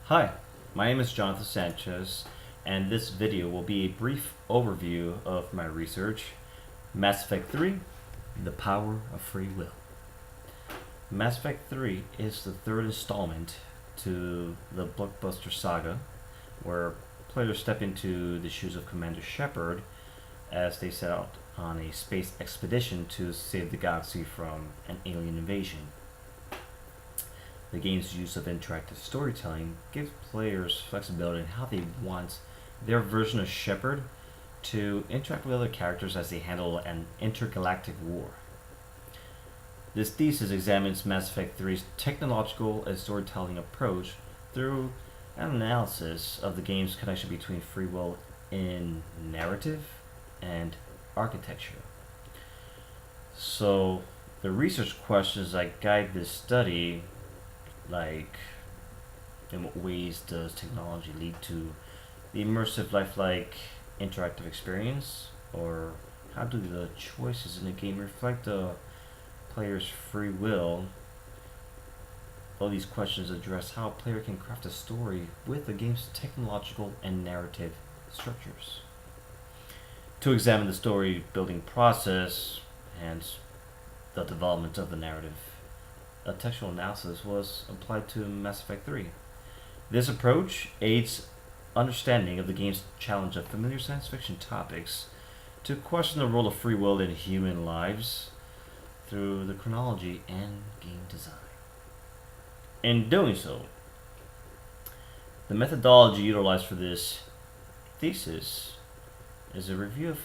Hi, my name is Jonathan Sanchez, and this video will be a brief overview of my research, Mass Effect 3, The Power of Free Will. Mass Effect 3 is the third installment to the blockbuster saga, where players step into the shoes of Commander Shepard as they set out on a space expedition to save the galaxy from an alien invasion. The game's use of interactive storytelling gives players flexibility in how they want their version of Shepard to interact with other characters as they handle an intergalactic war. This thesis examines Mass Effect 3's technological and storytelling approach through an analysis of the game's connection between free will in narrative and architecture. So, the research questions that guide this study, like in what ways does technology lead to the immersive lifelike interactive experience, or how do the choices in the game reflect the player's free will? All these questions address how a player can craft a story with the game's technological and narrative structures. To examine the story building process and the development of the narrative, a textual analysis was applied to Mass Effect 3. This approach aids understanding of the game's challenge of familiar science fiction topics to question the role of free will in human lives through the chronology and game design. In doing so, the methodology utilized for this thesis is a review of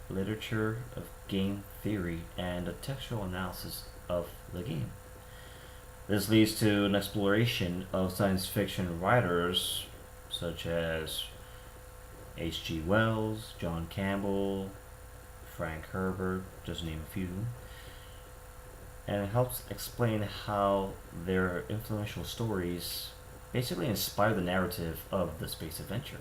literature of game theory and a textual analysis of the game. This leads to an exploration of science fiction writers such as H.G. Wells, John Campbell, Frank Herbert, just to name a few, and it helps explain how their influential stories basically inspire the narrative of the space adventure.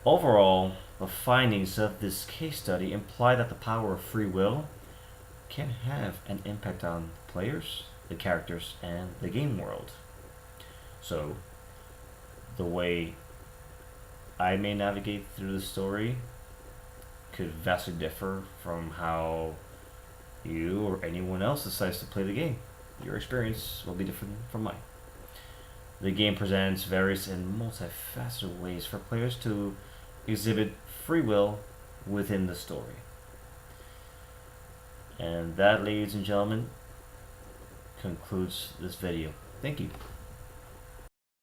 Overall, the findings of this case study imply that the power of free will can have an impact on players, the characters, and the game world. So, the way I may navigate through the story could vastly differ from how you or anyone else decides to play the game. Your experience will be different from mine. The game presents various and multifaceted ways for players to exhibit free will within the story. And that, ladies and gentlemen, concludes this video. Thank you.